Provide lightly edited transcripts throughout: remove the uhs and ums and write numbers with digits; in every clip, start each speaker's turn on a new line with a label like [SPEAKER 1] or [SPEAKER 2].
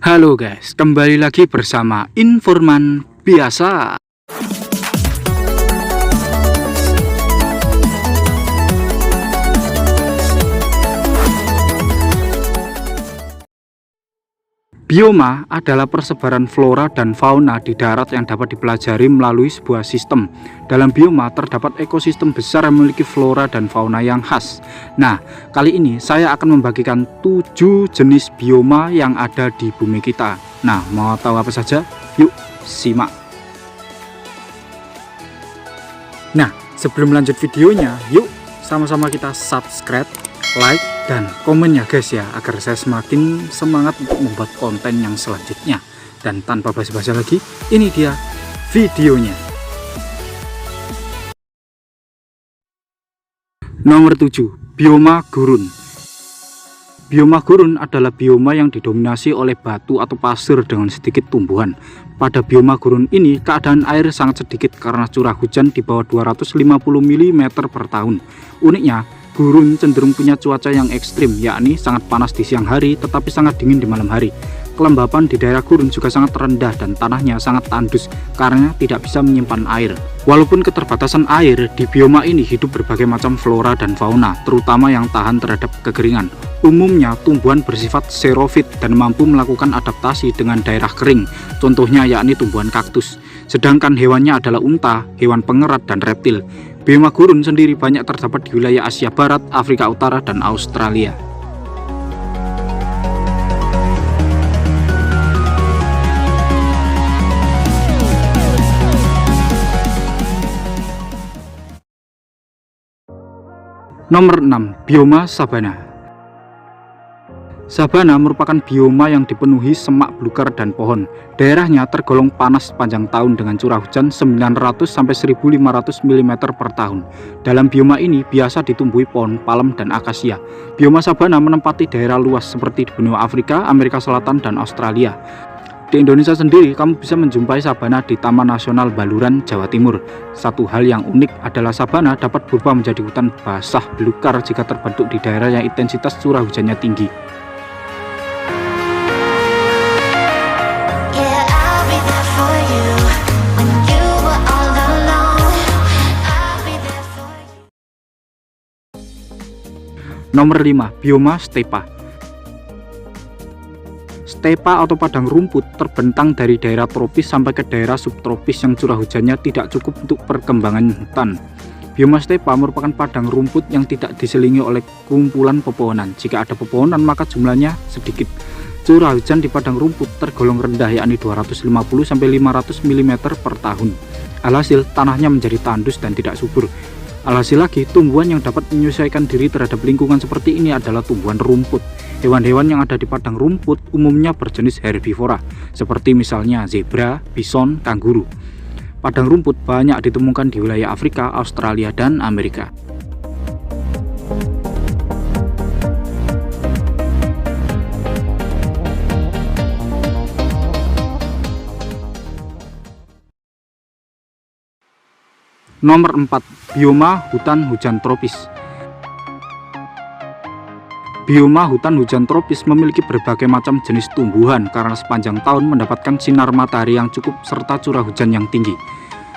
[SPEAKER 1] Halo guys, kembali lagi bersama Informan Biasa. Bioma adalah persebaran flora dan fauna di darat yang dapat dipelajari melalui sebuah sistem. Dalam bioma terdapat ekosistem besar yang memiliki flora dan fauna yang khas. Nah, kali ini saya akan membagikan 7 jenis bioma yang ada di bumi kita. Nah, mau tahu apa saja? Yuk, simak. Nah, sebelum lanjut videonya, yuk sama-sama kita subscribe, like, dan komen ya guys ya, agar saya semakin semangat untuk membuat konten yang selanjutnya. Dan tanpa basa-basi lagi, ini dia videonya. Nomor 7, bioma gurun. Bioma gurun adalah bioma yang didominasi oleh batu atau pasir dengan sedikit tumbuhan. Pada bioma gurun ini, keadaan air sangat sedikit karena curah hujan di bawah 250 mm per tahun. Uniknya, gurun cenderung punya cuaca yang ekstrim, yakni sangat panas di siang hari tetapi sangat dingin di malam hari. Kelembapan di daerah gurun juga sangat rendah dan tanahnya sangat tandus karena tidak bisa menyimpan air. Walaupun keterbatasan air, di bioma ini hidup berbagai macam flora dan fauna, terutama yang tahan terhadap kekeringan. Umumnya tumbuhan bersifat xerofit dan mampu melakukan adaptasi dengan daerah kering, contohnya yakni tumbuhan kaktus. Sedangkan hewannya adalah unta, hewan pengerat, dan reptil. Bioma gurun sendiri banyak terdapat di wilayah Asia Barat, Afrika Utara, dan Australia. Nomor 6, bioma sabana. Sabana merupakan bioma yang dipenuhi semak belukar dan pohon. Daerahnya tergolong panas sepanjang tahun dengan curah hujan 900 sampai 1500 mm per tahun. Dalam bioma ini biasa ditumbuhi pohon palem dan akasia. Bioma sabana menempati daerah luas seperti di benua Afrika, Amerika Selatan, dan Australia. Di Indonesia sendiri, kamu bisa menjumpai sabana di Taman Nasional Baluran, Jawa Timur. Satu hal yang unik adalah sabana dapat berubah menjadi hutan basah belukar jika terbentuk di daerah yang intensitas curah hujannya tinggi. Nomor 5, bioma stepa. Stepa atau padang rumput terbentang dari daerah tropis sampai ke daerah subtropis yang curah hujannya tidak cukup untuk perkembangan hutan. Bioma stepa merupakan padang rumput yang tidak diselingi oleh kumpulan pepohonan. Jika ada pepohonan maka jumlahnya sedikit. Curah hujan di padang rumput tergolong rendah, yakni 250 sampai 500 mm per tahun. Alhasil tanahnya menjadi tandus dan tidak subur. Alhasil lagi, tumbuhan yang dapat menyesuaikan diri terhadap lingkungan seperti ini adalah tumbuhan rumput. Hewan-hewan yang ada di padang rumput umumnya berjenis herbivora, seperti misalnya zebra, bison, kanguru. Padang rumput banyak ditemukan di wilayah Afrika, Australia, dan Amerika. Nomor 4, bioma hutan hujan tropis. Bioma hutan hujan tropis memiliki berbagai macam jenis tumbuhan karena sepanjang tahun mendapatkan sinar matahari yang cukup serta curah hujan yang tinggi.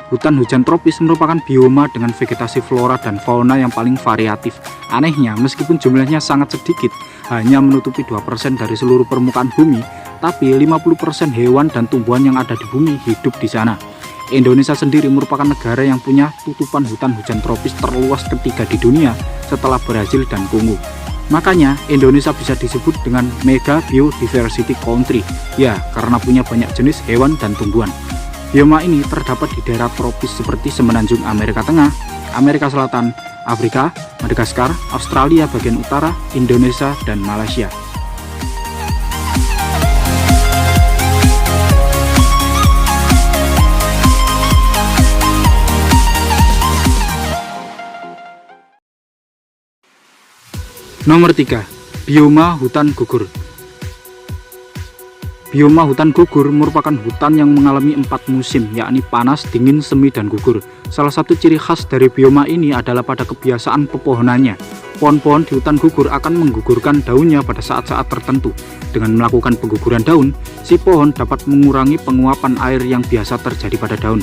[SPEAKER 1] Hutan hujan tropis merupakan bioma dengan vegetasi flora dan fauna yang paling variatif. Anehnya, meskipun jumlahnya sangat sedikit, hanya menutupi 2% dari seluruh permukaan bumi, tapi 50% hewan dan tumbuhan yang ada di bumi hidup di sana. Indonesia sendiri merupakan negara yang punya tutupan hutan hujan tropis terluas ketiga di dunia setelah Brasil dan Kongo. Makanya Indonesia bisa disebut dengan mega biodiversity country, ya karena punya banyak jenis hewan dan tumbuhan. Bioma ini terdapat di daerah tropis seperti semenanjung Amerika Tengah, Amerika Selatan, Afrika, Madagaskar, Australia bagian utara, Indonesia, dan Malaysia. Nomor 3, bioma hutan gugur. Bioma hutan gugur merupakan hutan yang mengalami 4 musim, yakni panas, dingin, semi, dan gugur. Salah satu ciri khas dari bioma ini adalah pada kebiasaan pepohonannya. Pohon-pohon di hutan gugur akan menggugurkan daunnya pada saat-saat tertentu. Dengan melakukan pengguguran daun, si pohon dapat mengurangi penguapan air yang biasa terjadi pada daun.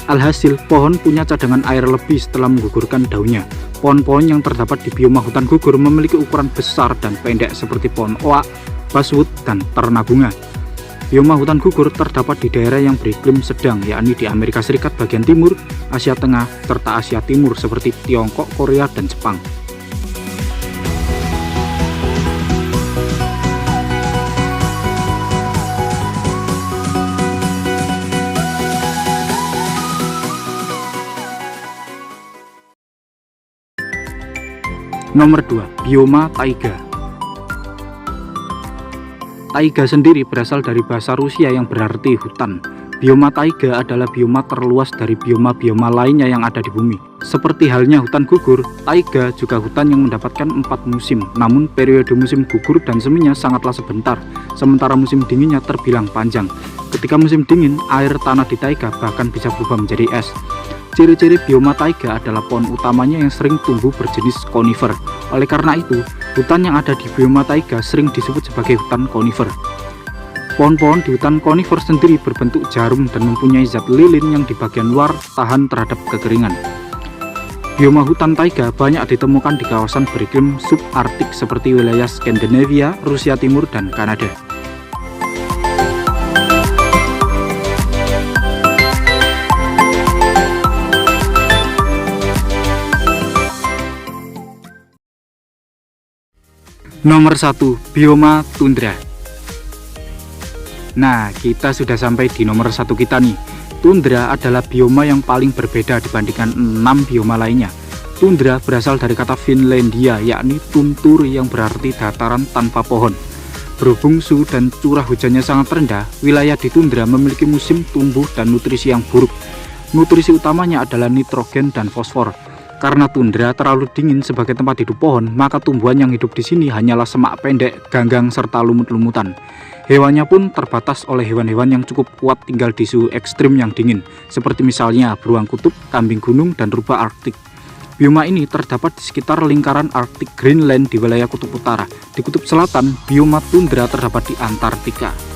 [SPEAKER 1] Alhasil, pohon punya cadangan air lebih setelah menggugurkan daunnya. Pohon-pohon yang terdapat di bioma hutan gugur memiliki ukuran besar dan pendek seperti pohon oak, basswood, dan terna bunga. Bioma hutan gugur terdapat di daerah yang beriklim sedang, yakni di Amerika Serikat bagian timur, Asia Tengah, serta Asia Timur seperti Tiongkok, Korea, dan Jepang. Nomor 2. Bioma taiga. Taiga sendiri berasal dari bahasa Rusia yang berarti hutan. Bioma taiga adalah bioma terluas dari bioma-bioma lainnya yang ada di bumi. Seperti halnya hutan gugur, taiga juga hutan yang mendapatkan 4 musim. Namun periode musim gugur dan seminya sangatlah sebentar, sementara musim dinginnya terbilang panjang. Ketika musim dingin, air tanah di taiga bahkan bisa berubah menjadi es. Ciri-ciri bioma taiga adalah pohon utamanya yang sering tumbuh berjenis konifer. Oleh karena itu, hutan yang ada di bioma taiga sering disebut sebagai hutan konifer. Pohon-pohon di hutan konifer sendiri berbentuk jarum dan mempunyai zat lilin yang di bagian luar tahan terhadap kekeringan. Bioma hutan taiga banyak ditemukan di kawasan beriklim subarktik seperti wilayah Skandinavia, Rusia Timur, dan Kanada. Nomor 1. Bioma tundra. Nah, kita sudah sampai di nomor 1 kita nih. Tundra adalah bioma yang paling berbeda dibandingkan 6 bioma lainnya. Tundra berasal dari kata Finlandia, yakni tuntur yang berarti dataran tanpa pohon. Berhubung suhu dan curah hujannya sangat rendah, wilayah di tundra memiliki musim tumbuh dan nutrisi yang buruk. Nutrisi utamanya adalah nitrogen dan fosfor. Karena tundra terlalu dingin sebagai tempat hidup pohon, maka tumbuhan yang hidup di sini hanyalah semak pendek, ganggang, serta lumut-lumutan. Hewannya pun terbatas oleh hewan-hewan yang cukup kuat tinggal di suhu ekstrim yang dingin, seperti misalnya beruang kutub, kambing gunung, dan rubah arktik. Bioma ini terdapat di sekitar lingkaran Arktik Greenland di wilayah kutub utara. Di kutub selatan, bioma tundra terdapat di Antartika.